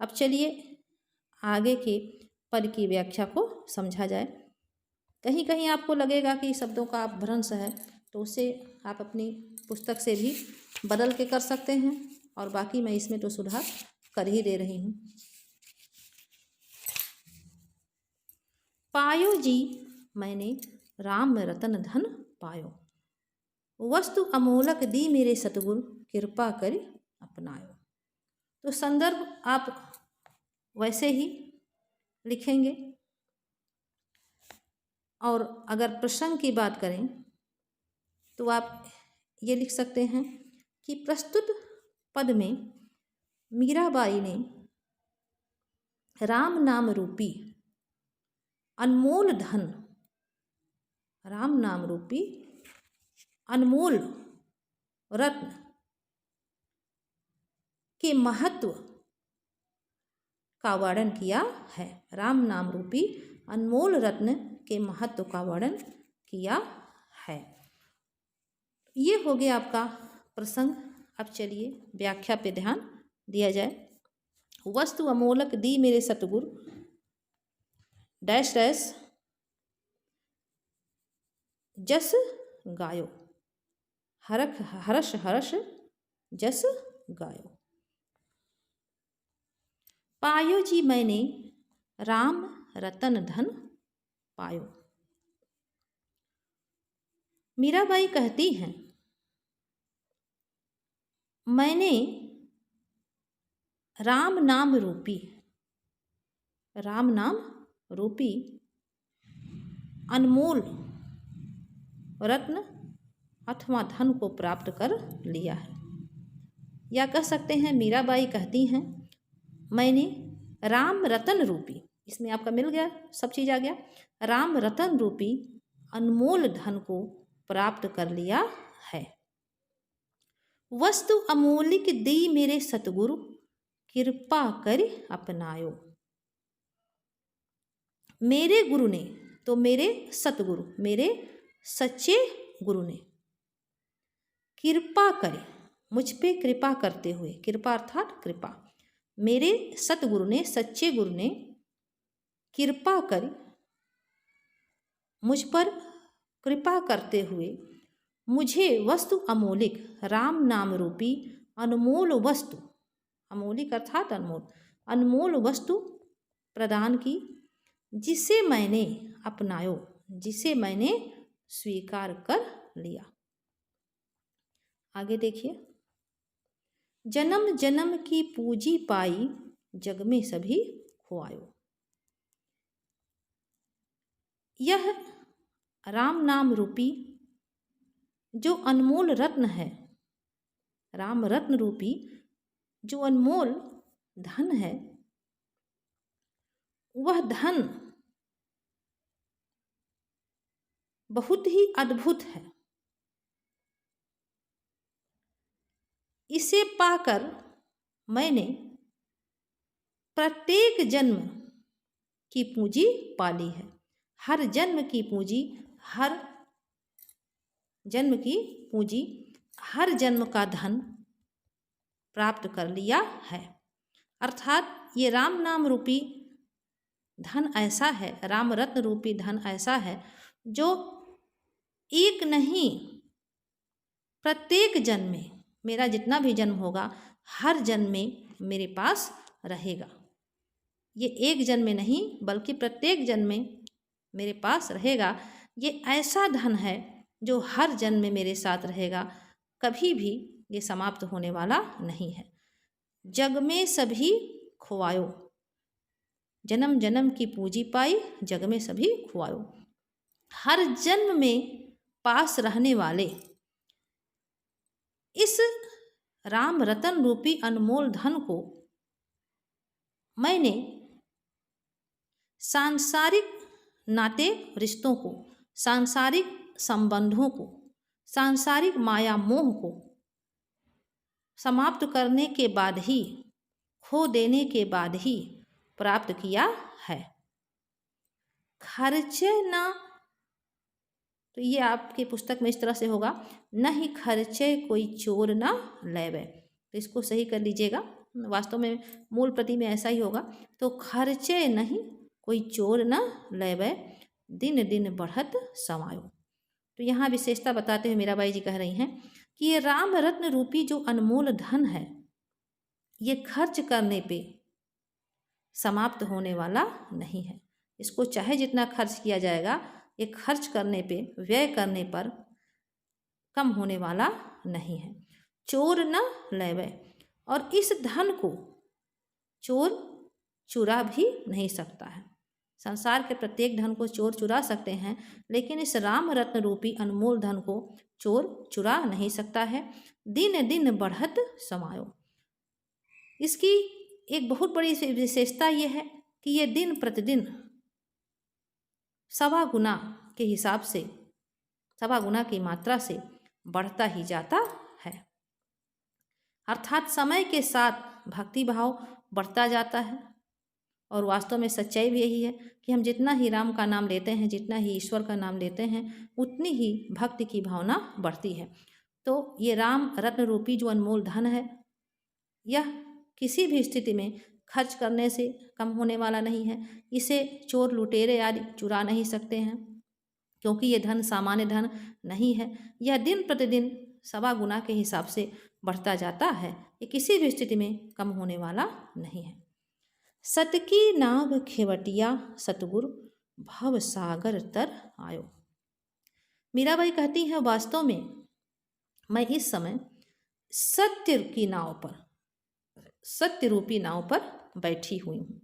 अब चलिए आगे के पद की व्याख्या को समझा जाए। कहीं कहीं आपको लगेगा कि शब्दों का भ्रंश है, तो उसे आप अपनी पुस्तक से भी बदल के कर सकते हैं, और बाकी मैं इसमें तो सुधार कर ही दे रही हूँ। पायो जी मैंने राम रतन धन पायो, वस्तु अमोलक दी मेरे सतगुरु, कृपा करि अपनायो। तो संदर्भ आप वैसे ही लिखेंगे, और अगर प्रसंग की बात करें तो आप ये लिख सकते हैं कि प्रस्तुत पद में मीराबाई ने राम नाम रूपी अनमोल धन, राम नाम रूपी अनमोल रत्न के महत्व का वर्णन किया है। राम नाम रूपी अनमोल रत्न के महत्व का वर्णन किया है। ये हो गया आपका प्रसंग। अब चलिए व्याख्या पे ध्यान दिया जाए। वस्तु अमोलक दी मेरे सतगुरु डैश डैश जस गायो, हरख हर्ष हर्ष जस गायो। पायो जी मैंने राम रतन धन पायो। मीराबाई कहती हैं, मैंने राम नाम रूपी अनमोल रत्न अथवा धन को प्राप्त कर लिया है। या कह सकते हैं मीराबाई कहती हैं, मैंने राम रतन रूपी, इसमें आपका मिल गया, सब चीज़ आ गया, राम रतन रूपी अनमोल धन को प्राप्त कर लिया है। वस्तु अमूलिक दी मेरे सतगुरु, कृपा कर अपनायो। मेरे गुरु ने, तो मेरे सतगुरु, मेरे सच्चे गुरु ने कृपा करे, मुझ पे कृपा करते हुए, कृपा अर्थात कृपा, मेरे सतगुरु ने, सच्चे गुरु ने कृपा कर मुझ पर कृपा करते हुए मुझे वस्तु अमोलिक राम नाम रूपी अनमोल वस्तु, अमोलिक अर्थात अनमोल, अनमोल वस्तु प्रदान की, जिसे मैंने अपनायो, जिसे मैंने स्वीकार कर लिया। आगे देखिए, जन्म जन्म की पूजी पाई, जग में सभी खुआयो। यह राम नाम रूपी जो अनमोल रत्न है, राम रत्न रूपी जो अनमोल धन है, वह धन बहुत ही अद्भुत है। इसे पाकर मैंने प्रत्येक जन्म की पूंजी पाली है। हर जन्म की पूंजी, हर जन्म की पूंजी, हर जन्म का धन प्राप्त कर लिया है। अर्थात ये राम नाम रूपी धन ऐसा है, राम रत्न रूपी धन ऐसा है जो एक नहीं, प्रत्येक जन्म में, मेरा जितना भी जन्म होगा हर जन्म में मेरे पास रहेगा। ये एक जन्म में नहीं बल्कि प्रत्येक जन्म में मेरे पास रहेगा। ये ऐसा धन है जो हर जन्म में मेरे साथ रहेगा, कभी भी ये समाप्त होने वाला नहीं है। जग में सभी खुआयो, जन्म जन्म की पूंजी पाई, जग में सभी खुआयो। हर जन्म में पास रहने वाले इस राम रतन रूपी अनमोल धन को मैंने सांसारिक नाते रिश्तों को, सांसारिक संबंधों को, सांसारिक माया मोह को समाप्त करने के बाद ही, खो देने के बाद ही प्राप्त किया है। खर्चे ना, तो ये आपकी पुस्तक में इस तरह से होगा, न ही खर्चे कोई चोर ना लेवे, तो इसको सही कर लीजिएगा। वास्तव में मूल प्रति में ऐसा ही होगा। तो खर्चे नहीं कोई चोर न लैबै, दिन दिन बढ़त समायो। तो यहाँ विशेषता बताते हुए मीराबाई जी कह रही हैं कि ये राम रत्न रूपी जो अनमोल धन है, ये खर्च करने पे समाप्त होने वाला नहीं है। इसको चाहे जितना खर्च किया जाएगा, ये खर्च करने पे, व्यय करने पर कम होने वाला नहीं है। चोर न लैबै, और इस धन को चोर चुरा भी नहीं सकता है। संसार के प्रत्येक धन को चोर चुरा सकते हैं, लेकिन इस राम रत्न रूपी अनमोल धन को चोर चुरा नहीं सकता है। दिन दिन बढ़त समायो, इसकी एक बहुत बड़ी विशेषता ये है कि ये दिन प्रतिदिन 1.25 गुना के हिसाब से, 1.25 गुना की मात्रा से बढ़ता ही जाता है। अर्थात समय के साथ भक्ति भाव बढ़ता जाता है। और वास्तव में सच्चाई भी यही है कि हम जितना ही राम का नाम लेते हैं, जितना ही ईश्वर का नाम लेते हैं, उतनी ही भक्ति की भावना बढ़ती है। तो ये राम रत्न रूपी जो अनमोल धन है, यह किसी भी स्थिति में खर्च करने से कम होने वाला नहीं है। इसे चोर लुटेरे आदि चुरा नहीं सकते हैं, क्योंकि ये धन सामान्य धन नहीं है। यह दिन प्रतिदिन 1.25 गुना के हिसाब से बढ़ता जाता है। ये किसी भी स्थिति में कम होने वाला नहीं है। सतकी नाव खेवटिया, सतगुरु भव सागर तर आयो। मीराबाई कहती है, वास्तव में मैं इस समय सत्य की नाव पर, सत्य रूपी नाव पर बैठी हुई हूँ,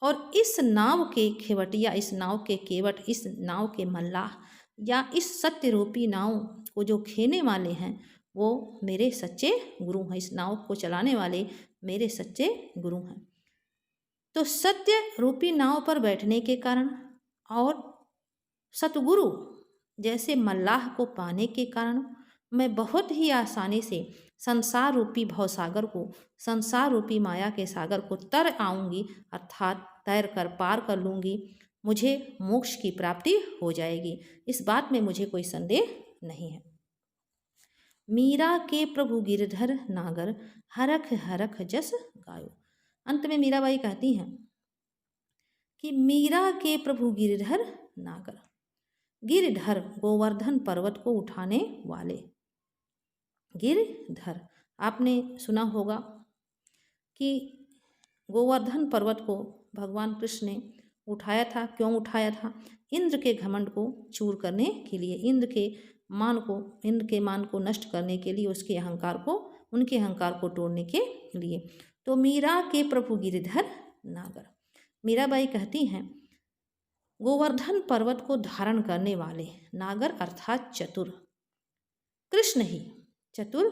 और इस नाव के खेवटिया, इस नाव के केवट, इस नाव के मल्लाह या इस सत्य रूपी नाव को जो खेने वाले हैं, वो मेरे सच्चे गुरु हैं। इस नाव को चलाने वाले मेरे सच्चे गुरु हैं। तो सत्य रूपी नाव पर बैठने के कारण और सतगुरु जैसे मल्लाह को पाने के कारण मैं बहुत ही आसानी से संसार रूपी भवसागर को, संसार रूपी माया के सागर को तर आऊँगी, अर्थात तैर कर पार कर लूँगी। मुझे मोक्ष की प्राप्ति हो जाएगी, इस बात में मुझे कोई संदेह नहीं है। मीरा के प्रभु गिरधर नागर, हरख हरख जस गायो। अंत में मीराबाई कहती हैं कि मीरा के प्रभु गिरधर नागर, गिरधर गोवर्धन पर्वत को उठाने वाले, गिरधर आपने सुना होगा कि गोवर्धन पर्वत को भगवान कृष्ण ने उठाया था। क्यों उठाया था? इंद्र के घमंड को चूर करने के लिए, इंद्र के मान को नष्ट करने के लिए, उसके अहंकार को, उनके अहंकार को तोड़ने के लिए। तो मीरा के प्रभु गिरधर नागर, मीराबाई कहती हैं गोवर्धन पर्वत को धारण करने वाले, नागर अर्थात चतुर, कृष्ण ही, चतुर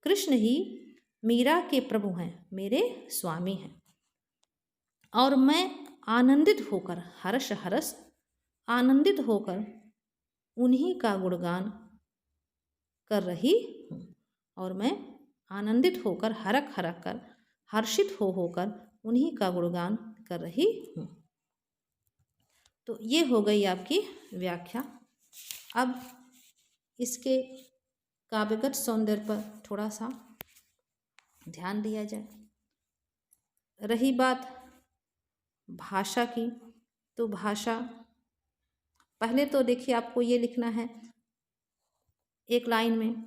कृष्ण ही मीरा के प्रभु हैं, मेरे स्वामी हैं। और मैं आनंदित होकर, हर्ष हरस आनंदित होकर उन्हीं का गुणगान कर रही हूँ। और मैं आनंदित होकर, हरख हरख कर, हर्षित होकर उन्हीं का गुणगान कर रही हूँ। तो ये हो गई आपकी व्याख्या। अब इसके काव्यगत सौंदर्य पर थोड़ा सा ध्यान दिया जाए। रही बात भाषा की, तो भाषा पहले तो देखिए, आपको ये लिखना है एक लाइन में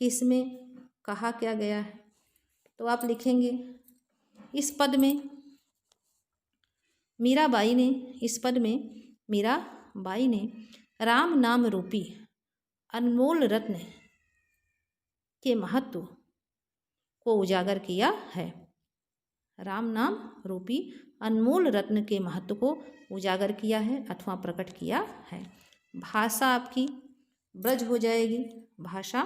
कि इसमें कहा क्या गया है। तो आप लिखेंगे इस पद में मीराबाई ने, इस पद में मीराबाई ने राम नाम रूपी अनमोल रत्न के महत्व को उजागर किया है। राम नाम रूपी अनमोल रत्न के महत्व को उजागर किया है अथवा प्रकट किया है। भाषा आपकी ब्रज हो जाएगी, भाषा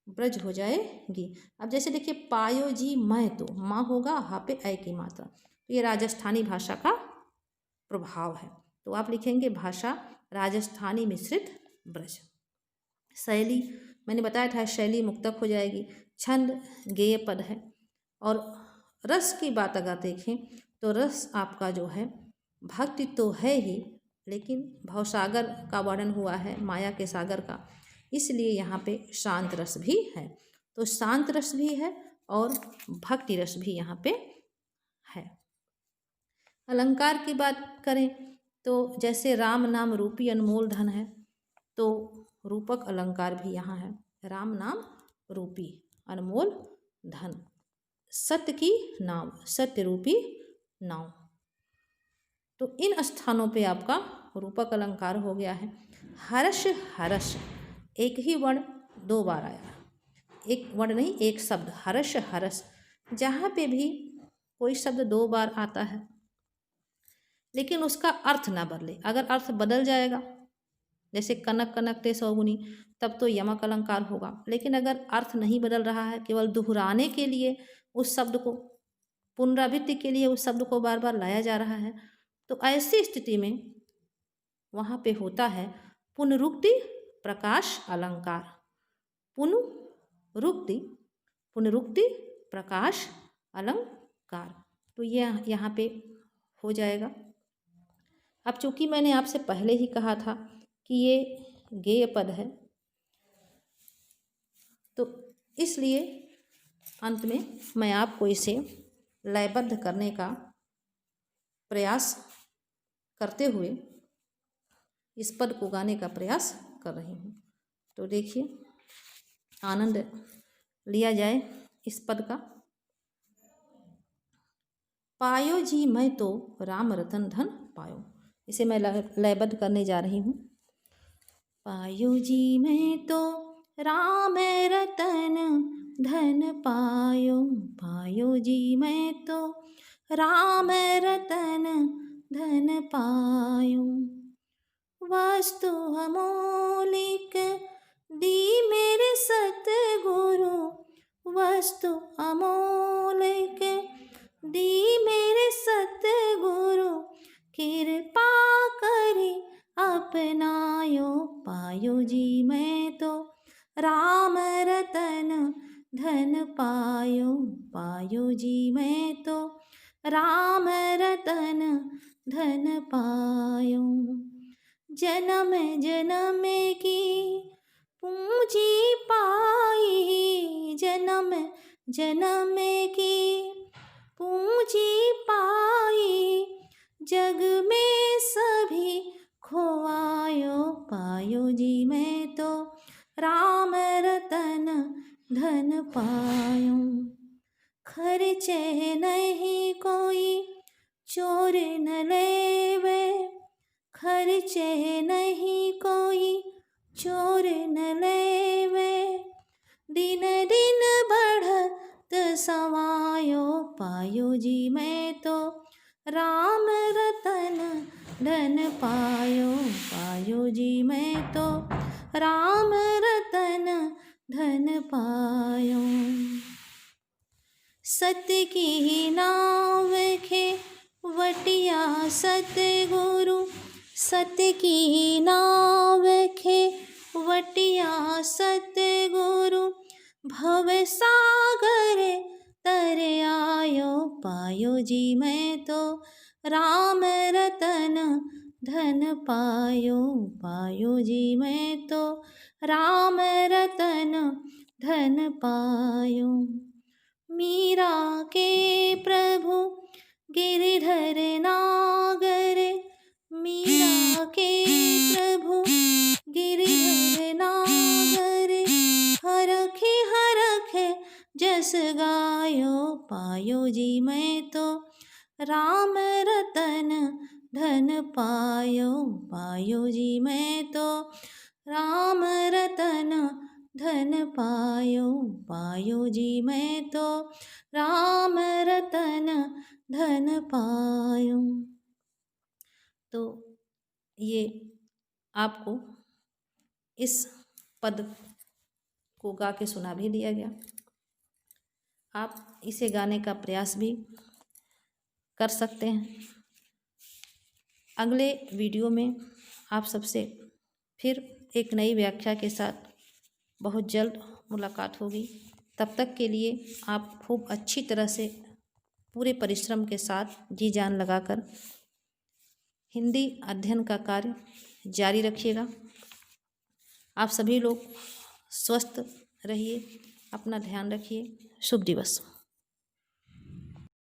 ब्रज हो जाएगी। अब जैसे देखिए पायो जी मैं, तो माँ होगा, हा पे ऐ की मात्रा, तो ये राजस्थानी भाषा का प्रभाव है। तो आप लिखेंगे भाषा राजस्थानी मिश्रित ब्रज। शैली मैंने बताया था, शैली मुक्तक हो जाएगी। छंद गेय पद है। और रस की बात अगर देखें तो रस आपका जो है भक्ति तो है ही, लेकिन भवसागर का वर्णन हुआ है, माया के सागर का, इसलिए यहाँ पे शांत रस भी है। तो शांत रस भी है और भक्ति रस भी यहाँ पे है। अलंकार की बात करें तो जैसे राम नाम रूपी अनमोल धन है, तो रूपक अलंकार भी यहाँ है। राम नाम रूपी अनमोल धन, सत्य की नाव, सत्य रूपी नाव। तो इन स्थानों पे आपका रूपक अलंकार हो गया है। हर्ष हरस, एक ही वर्ण दो बार आया, एक वर्ण नहीं एक शब्द, हर्ष हरस। जहाँ पे भी कोई शब्द दो बार आता है लेकिन उसका अर्थ ना बदले, अगर अर्थ बदल जाएगा जैसे कनक कनकते सौगुनी, तब तो यमक अलंकार होगा। लेकिन अगर अर्थ नहीं बदल रहा है, केवल दोहराने के लिए उस शब्द को, पुनरावृत्ति के लिए उस शब्द को बार बार लाया जा रहा है, तो ऐसी स्थिति में वहाँ पे होता है पुनरुक्ति प्रकाश अलंकार। पुनरुक्ति, पुनरुक्ति प्रकाश अलंकार, तो ये यहाँ पे हो जाएगा। अब चूंकि मैंने आपसे पहले ही कहा था कि ये गेय पद है, तो इसलिए अंत में मैं आपको इसे लयबद्ध करने का प्रयास करते हुए इस पद को गाने का प्रयास कर रही हूँ। तो देखिए, आनंद लिया जाए इस पद का। पायो जी मैं तो राम रतन धन पायो, इसे मैं लयबद्ध करने जा रही हूँ। पायो जी मैं तो राम रतन धन पायो, पायो जी मैं तो राम रतन धन पायो। वस्तु अमोलिक दी मेरे सतगुरु, वस्तु अमोलिक दी मेरे सतगुरु, कृपा करी अपनायो। पायो जी मैं तो राम रतन धन पायो, पायो जी मैं तो राम रतन धन पायो। जन्म जन्म की पूंजी पाई, जन्म जन्म की पूंजी पाई, जग में सभी खोआयो। पायो जी मैं तो राम रतन धन पायो। खर्चे नहीं कोई चोर न लेवे, खर्चे नहीं कोई चोर न लेवे, दिन दिन बढ़त सवायो। पायो जी मैं तो राम रतन धन पायो, पायो जी मैं तो राम रतन धन पायो। सत्य की नाव खे वटिया सतगुरु, सत्य की नाव खे वटिया सतगुरु, भव सागर तर आयो। पायो जी मैं तो राम रतन धन पायो, पायो जी मैं तो राम रतन धन पायो। मीरा के प्रभु गिरधर नागर, मीरा के प्रभु गिरधर नागर, हरखे हरखे जस गायो। पायो जी मैं तो राम रतन धन पायो, पायो जी मैं तो राम रतन धन पायो, पायो जी मैं तो राम रतन धन पायो। तो ये आपको इस पद को गा के सुना भी दिया गया। आप इसे गाने का प्रयास भी कर सकते हैं। अगले वीडियो में आप सबसे फिर एक नई व्याख्या के साथ बहुत जल्द मुलाकात होगी। तब तक के लिए आप खूब अच्छी तरह से पूरे परिश्रम के साथ जी जान लगाकर हिंदी अध्ययन का कार्य जारी रखिएगा। आप सभी लोग स्वस्थ रहिए, अपना ध्यान रखिए। शुभ दिवस।